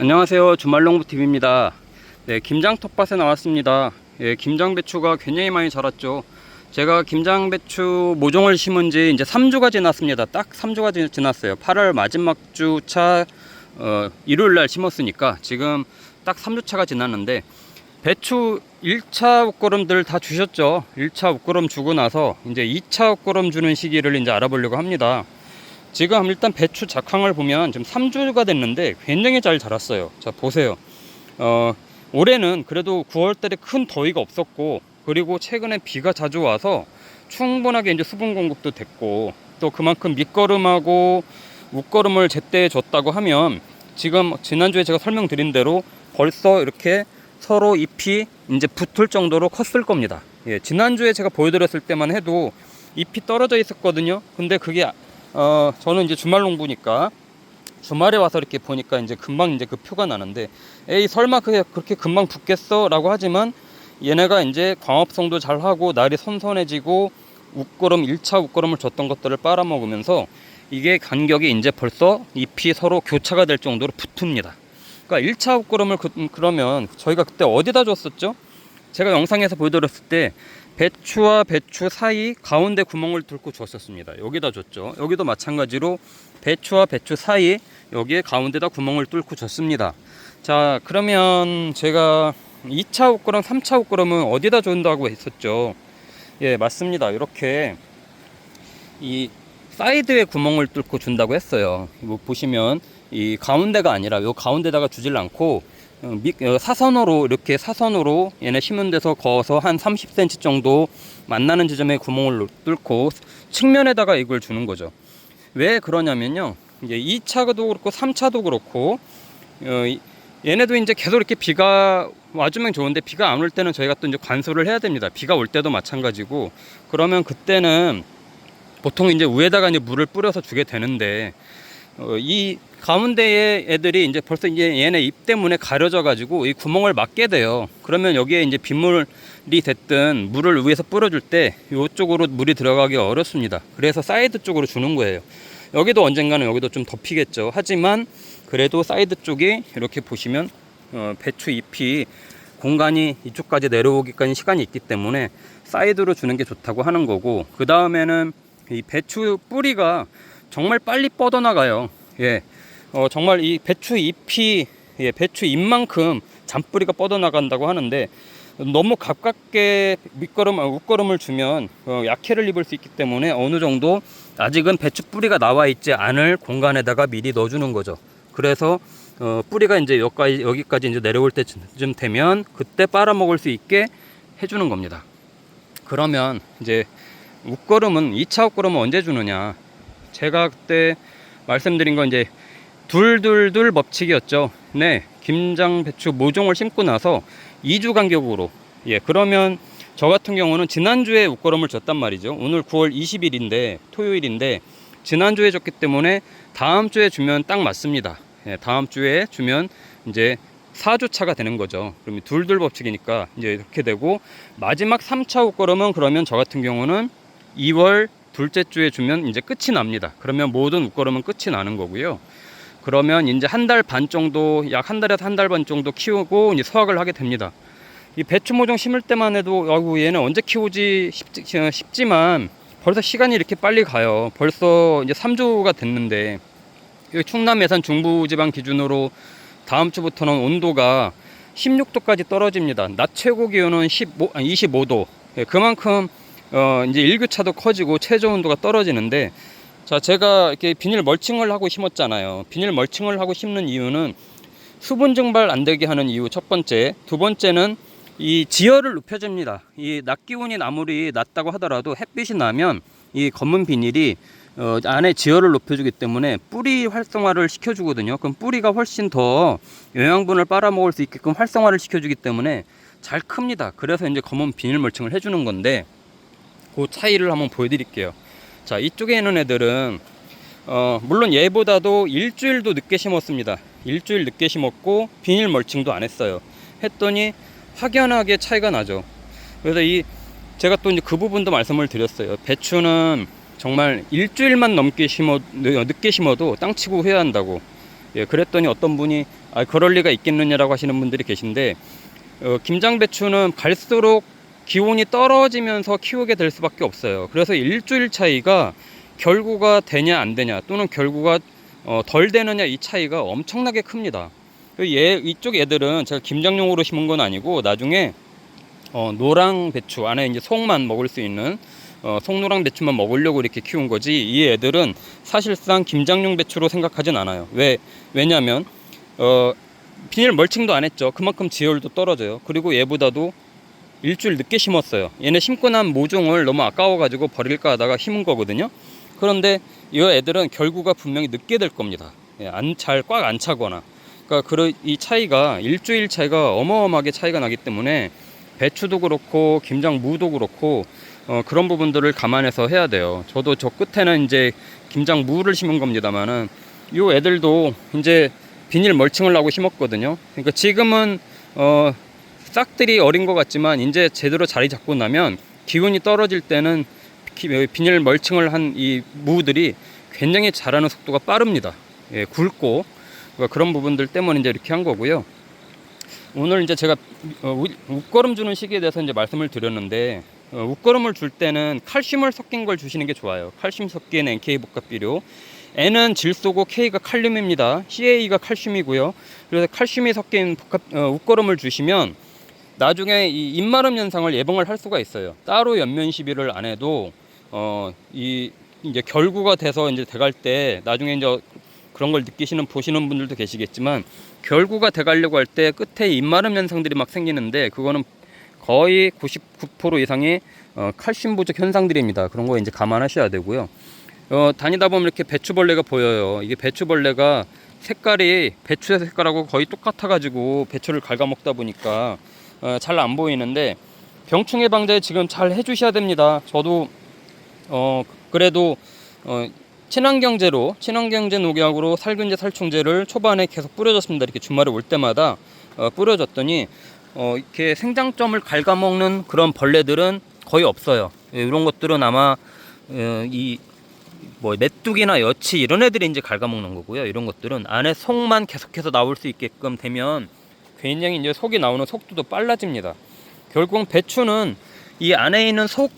안녕하세요, 주말농부TV입니다. 네, 김장 텃밭에 나왔습니다. 예, 김장 배추가 굉장히 많이 자랐죠. 제가 김장 배추 모종을 심은 지 이제 3주가 지났습니다. 딱 3주가 지났어요. 8월 마지막 주차 일요일 날 심었으니까 지금 딱 3주차가 지났는데, 배추 1차 옷거름들 다 주셨죠. 1차 옷거름 주고 나서 이제 2차 옷거름 주는 시기를 이제 알아보려고 합니다. 지금 일단 배추 작황을 보면 지금 3주가 됐는데 굉장히 잘 자랐어요. 자, 보세요. 올해는 그래도 9월달에 큰 더위가 없었고, 그리고 최근에 비가 자주 와서 충분하게 이제 수분 공급도 됐고, 또 그만큼 밑거름하고 웃거름을 제때 줬다고 하면, 지금 지난주에 제가 설명드린 대로 벌써 이렇게 서로 잎이 이제 붙을 정도로 컸을 겁니다. 예, 지난주에 제가 보여드렸을 때만 해도 잎이 떨어져 있었거든요. 근데 그게 저는 이제 주말 농부니까 주말에 와서 이렇게 보니까 이제 금방 이제 그 표가 나는데, 에이 설마 그렇게 금방 붙겠어? 라고 하지만, 얘네가 이제 광합성도 잘하고 날이 선선해지고 웃거름 1차 웃거름을 줬던 것들을 빨아먹으면서 이게 간격이 이제 벌써 잎이 서로 교차가 될 정도로 붙습니다. 그러니까 1차 웃거름을 그러면 저희가 그때 어디다 줬었죠? 제가 영상에서 보여드렸을 때 배추와 배추 사이 가운데 구멍을 뚫고 줬었습니다. 여기다 줬죠. 여기도 마찬가지로 배추와 배추 사이 여기에 가운데다 구멍을 뚫고 줬습니다. 자, 그러면 제가 2차 옷거름 3차 옷거름은 어디다 준다고 했었죠? 예, 맞습니다. 이렇게 이 사이드에 구멍을 뚫고 준다고 했어요. 이거 보시면 이 가운데가 아니라 요 가운데다가 주질 않고 사선으로, 이렇게 사선으로 얘네 심은 데서 거어서 한 30cm 정도 만나는 지점에 구멍을 뚫고 측면에다가 이걸 주는 거죠. 왜 그러냐면요, 이제 2차도 그렇고 3차도 그렇고 얘네도 이제 계속 이렇게 비가 와주면 좋은데, 비가 안 올 때는 저희가 또 이제 관수를 해야 됩니다. 비가 올 때도 마찬가지고. 그러면 그때는 보통 이제 위에다가 이제 물을 뿌려서 주게 되는데, 이 가운데의 애들이 이제 벌써 이제 얘네 잎 때문에 가려져 가지고 이 구멍을 막게 돼요. 그러면 여기에 이제 빗물이 됐든 물을 위에서 뿌려줄 때 이쪽으로 물이 들어가기 어렵습니다. 그래서 사이드 쪽으로 주는 거예요. 여기도 언젠가는 여기도 좀 덮이겠죠. 하지만 그래도 사이드 쪽이 이렇게 보시면 배추 잎이 공간이 이쪽까지 내려오기까지 시간이 있기 때문에 사이드로 주는 게 좋다고 하는 거고, 그 다음에는 이 배추 뿌리가 정말 빨리 뻗어나가요. 예, 정말 이 배추 잎이, 예, 배추 잎만큼 잔뿌리가 뻗어나간다고 하는데, 너무 가깝게 웃거름을 주면 약해를 입을 수 있기 때문에 어느 정도 아직은 배추 뿌리가 나와 있지 않을 공간에다가 미리 넣어주는 거죠. 그래서 뿌리가 이제 여기까지 이제 내려올 때쯤 되면 그때 빨아먹을 수 있게 해주는 겁니다. 그러면 이제 웃거름은 2차 웃거름은 언제 주느냐? 제가 그때 말씀드린 건 이제 둘둘둘 법칙이었죠. 네, 김장 배추 모종을 심고 나서 2주 간격으로. 예, 그러면 저 같은 경우는 지난주에 웃거름을 줬단 말이죠. 오늘 9월 20일인데 토요일인데 지난주에 줬기 때문에 다음 주에 주면 딱 맞습니다. 예, 다음 주에 주면 이제 4주차가 되는 거죠. 그러면 둘둘 법칙이니까 이제 이렇게 되고, 마지막 3차 웃거름은 그러면 저 같은 경우는 2월 둘째 주에 주면 이제 끝이 납니다. 그러면 모든 웃거름은 끝이 나는 거고요. 그러면 이제 한 달 반 정도, 약 한 달에서 한 달 반 정도 키우고 이제 수확을 하게 됩니다. 이 배추 모종 심을 때만 해도 아이고 얘는 언제 키우지 싶지만 벌써 시간이 이렇게 빨리 가요. 벌써 이제 3주가 됐는데, 여기 충남 예산 중부지방 기준으로 다음 주부터는 온도가 16도까지 떨어집니다. 낮 최고 기온은 25도. 예, 그만큼 이제 일교차도 커지고 최저 온도가 떨어지는데, 자, 제가 이렇게 비닐 멀칭을 하고 심었잖아요. 비닐 멀칭을 하고 심는 이유는 수분 증발 안 되게 하는 이유 첫 번째, 두 번째는 이 지열을 높여줍니다. 이 낮 기온이 아무리 낮다고 하더라도 햇빛이 나면 이 검은 비닐이 안에 지열을 높여주기 때문에 뿌리 활성화를 시켜주거든요. 그럼 뿌리가 훨씬 더 영양분을 빨아먹을 수 있게끔 활성화를 시켜주기 때문에 잘 큽니다. 그래서 이제 검은 비닐 멀칭을 해주는 건데, 그 차이를 한번 보여드릴게요. 자, 이쪽에 있는 애들은 물론 얘보다도 일주일도 늦게 심었습니다. 일주일 늦게 심었고 비닐 멀칭도 안 했어요. 했더니 확연하게 차이가 나죠. 그래서 제가 또 이제 그 부분도 말씀을 드렸어요. 배추는 정말 일주일만 늦게 심어도 땅 치고 후회한다고. 예, 그랬더니 어떤 분이 그럴 리가 있겠느냐라고 하시는 분들이 계신데, 김장배추는 갈수록 기온이 떨어지면서 키우게 될 수밖에 없어요. 그래서 일주일 차이가 결구가 되냐 안 되냐, 또는 결구가 덜 되느냐, 이 차이가 엄청나게 큽니다. 이쪽 애들은 제가 김장용으로 심은 건 아니고, 나중에 노랑 배추 안에 이제 속만 먹을 수 있는 속노랑 배추만 먹으려고 이렇게 키운 거지, 이 애들은 사실상 김장용 배추로 생각하진 않아요. 왜냐면 비닐 멀칭도 안 했죠. 그만큼 지열도 떨어져요. 그리고 얘보다도 일주일 늦게 심었어요. 얘네 심고 난 모종을 너무 아까워 가지고 버릴까 하다가 심은 거거든요. 그런데 이 애들은 결구가 분명히 늦게 될 겁니다. 꽉 안 차거나. 그러니까 이 차이가, 일주일 차이가 어마어마하게 차이가 나기 때문에 배추도 그렇고 김장무도 그렇고 그런 부분들을 감안해서 해야 돼요. 저도 저 끝에는 이제 김장무를 심은 겁니다만은, 이 애들도 이제 비닐 멀칭을 하고 심었거든요. 그러니까 지금은 싹들이 어린 것 같지만, 이제 제대로 자리 잡고 나면 기온이 떨어질 때는 비닐 멀칭을 한 이 무들이 굉장히 자라는 속도가 빠릅니다. 예, 굵고. 그러니까 그런 부분들 때문에 이제 이렇게 한 거고요. 오늘 이제 제가 웃거름 주는 시기에 대해서 이제 말씀을 드렸는데, 웃거름을 줄 때는 칼슘을 섞인 걸 주시는 게 좋아요. 칼슘 섞인 NK 복합비료. N은 질소고 K가 칼륨입니다. CA가 칼슘이고요. 그래서 칼슘이 섞인 웃거름을 주시면 나중에 이 입마름 현상을 예방을 할 수가 있어요. 따로 연면 시비를 안 해도 이제 결구가 돼서 이제 돼갈 때, 나중에 이제 그런 걸 보시는 분들도 계시겠지만, 결구가 돼가려고 할 때 끝에 입마름 현상들이 막 생기는데, 그거는 거의 99% 이상의 칼슘 부족 현상들입니다. 그런 거 이제 감안하셔야 되고요. 다니다 보면 이렇게 배추벌레가 보여요. 이게 배추벌레가 색깔이 배추의 색깔하고 거의 똑같아 가지고 배추를 갉아먹다 보니까 잘 안 보이는데, 병충해 방제 지금 잘 해주셔야 됩니다. 저도 그래도 친환경제 농약으로 살균제 살충제를 초반에 계속 뿌려줬습니다. 이렇게 주말에 올 때마다 뿌려줬더니 이렇게 생장점을 갉아먹는 그런 벌레들은 거의 없어요. 이런 것들은 아마 메뚜기나 여치 이런 애들이 이제 갉아먹는 거고요. 이런 것들은 안에 속만 계속해서 나올 수 있게끔 되면 굉장히 이제 속이 나오는 속도도 빨라집니다. 결국 배추는 이 안에 있는 속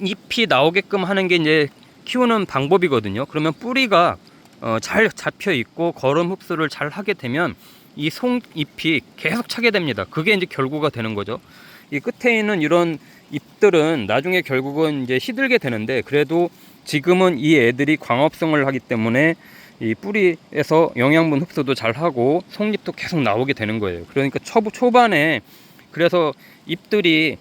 잎이 나오게끔 하는 게 이제 키우는 방법이거든요. 그러면 뿌리가 잘 잡혀 있고 거름 흡수를 잘 하게 되면 이 속잎이 계속 차게 됩니다. 그게 이제 결구가 되는 거죠. 이 끝에 있는 이런 잎들은 나중에 결국은 이제 시들게 되는데, 그래도 지금은 이 애들이 광합성을 하기 때문에 이 뿌리에서 영양분 흡수도 잘 하고 속잎도 계속 나오게 되는 거예요. 그러니까 초반에, 그래서 잎들이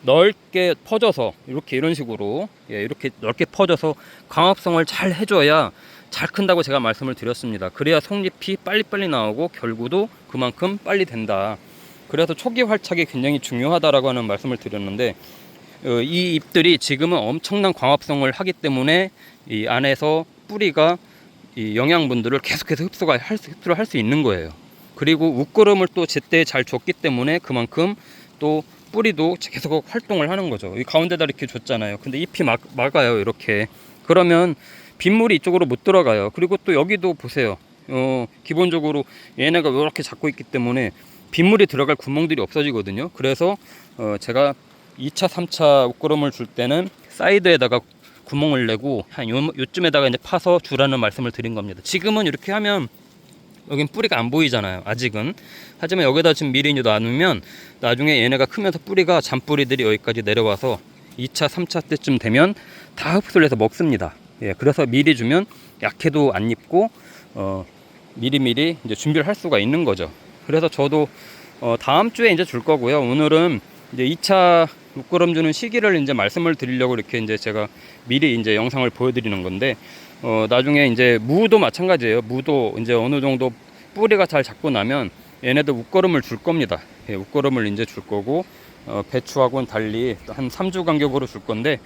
넓게 퍼져서 이런 식으로 이렇게 넓게 퍼져서 광합성을 잘 해줘야 잘 큰다고 제가 말씀을 드렸습니다. 그래야 속잎이 빨리빨리 나오고 결구도 그만큼 빨리 된다. 그래서 초기 활착이 굉장히 중요하다라고 하는 말씀을 드렸는데, 이 잎들이 지금은 엄청난 광합성을 하기 때문에 이 안에서 뿌리가 이 영양분들을 계속해서 흡수를 할 수 있는 거예요. 그리고 웃거름을 또 제때 잘 줬기 때문에 그만큼 또 뿌리도 계속 활동을 하는 거죠. 이 가운데다 이렇게 줬잖아요. 근데 잎이 막아요. 이렇게. 그러면 빗물이 이쪽으로 못 들어가요. 그리고 또 여기도 보세요. 기본적으로 얘네가 이렇게 잡고 있기 때문에 빗물이 들어갈 구멍들이 없어지거든요. 그래서 제가 2차, 3차 웃거름을 줄 때는 사이드에다가 구멍을 내고 한 요쯤에다가 이제 파서 주라는 말씀을 드린 겁니다. 지금은 이렇게 하면 여긴 뿌리가 안 보이잖아요, 아직은. 하지만 여기다 지금 미리 놔두면 나중에 얘네가 크면서 뿌리가 잔뿌리들이 여기까지 내려와서 2차, 3차 때쯤 되면 다 흡수를 해서 먹습니다. 예, 그래서 미리 주면 약해도 안 입고 미리미리 이제 준비를 할 수가 있는 거죠. 그래서 저도 다음 주에 이제 줄 거고요. 오늘은 이제 2차 웃거름 주는 시기를 이제 말씀을 드리려고 이렇게 이제 제가 미리 이제 영상을 보여드리는 건데, 나중에 이제 무도 마찬가지예요. 무도 이제 어느 정도 뿌리가 잘 잡고 나면 얘네도 웃거름을 줄 겁니다. 예, 웃거름을 이제 줄 거고, 배추하고는 달리 한 3주 간격으로 줄 건데,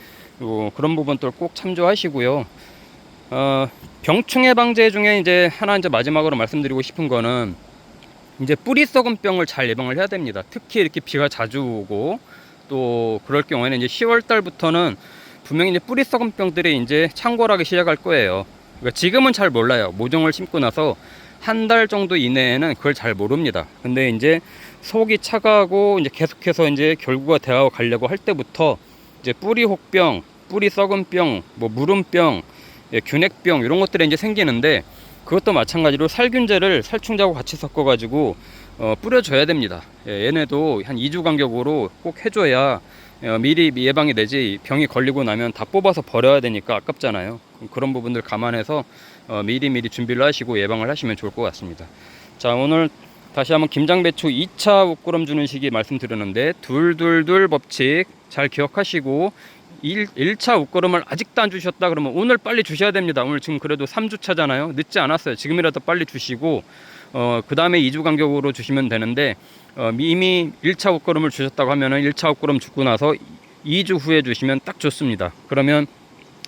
그런 부분들 꼭 참조하시고요. 병충해 방제 중에 이제 하나 이제 마지막으로 말씀드리고 싶은 거는, 이제 뿌리 썩은 병을 잘 예방을 해야 됩니다. 특히 이렇게 비가 자주 오고 또 그럴 경우에는 이제 10월 달부터는 분명히 이제 뿌리 썩은 병들이 이제 창궐하기 시작할 거예요. 그러니까 지금은 잘 몰라요. 모종을 심고 나서 한 달 정도 이내에는 그걸 잘 모릅니다. 근데 이제 속이 차가고 이제 계속해서 이제 결구가 되어 가려고 할 때부터 이제 뿌리 혹병, 뿌리 썩은 병, 뭐 무름병, 균핵병 이런 것들이 이제 생기는데, 그것도 마찬가지로 살균제를 살충제하고 같이 섞어 가지고 뿌려줘야 됩니다. 얘네도 한 2주 간격으로 꼭 해줘야 미리 예방이 되지, 병이 걸리고 나면 다 뽑아서 버려야 되니까 아깝잖아요. 그런 부분들 감안해서 미리 준비를 하시고 예방을 하시면 좋을 것 같습니다. 자, 오늘 다시 한번 김장배추 2차 옷거름 주는 시기 말씀드렸는데, 둘둘둘 법칙 잘 기억하시고, 1차 옷거름을 아직도 안 주셨다 그러면 오늘 빨리 주셔야 됩니다. 오늘 지금 그래도 3주 차잖아요. 늦지 않았어요. 지금이라도 빨리 주시고, 그 다음에 2주 간격으로 주시면 되는데, 이미 1차 옷거름을 주셨다고 하면은 1차 옷거름 주고 나서 2주 후에 주시면 딱 좋습니다. 그러면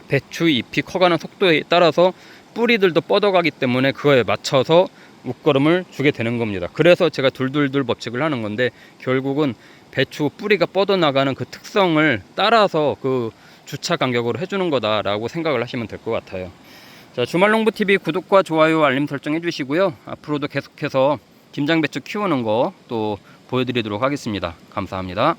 배추 잎이 커가는 속도에 따라서 뿌리들도 뻗어가기 때문에 그거에 맞춰서 옷거름을 주게 되는 겁니다. 그래서 제가 둘둘둘 법칙을 하는 건데, 결국은 배추 뿌리가 뻗어나가는 그 특성을 따라서 그 주차 간격으로 해주는 거다라고 생각을 하시면 될 것 같아요. 자, 주말농부TV 구독과 좋아요 알림 설정 해주시고요. 앞으로도 계속해서 김장배추 키우는 거 또 보여드리도록 하겠습니다. 감사합니다.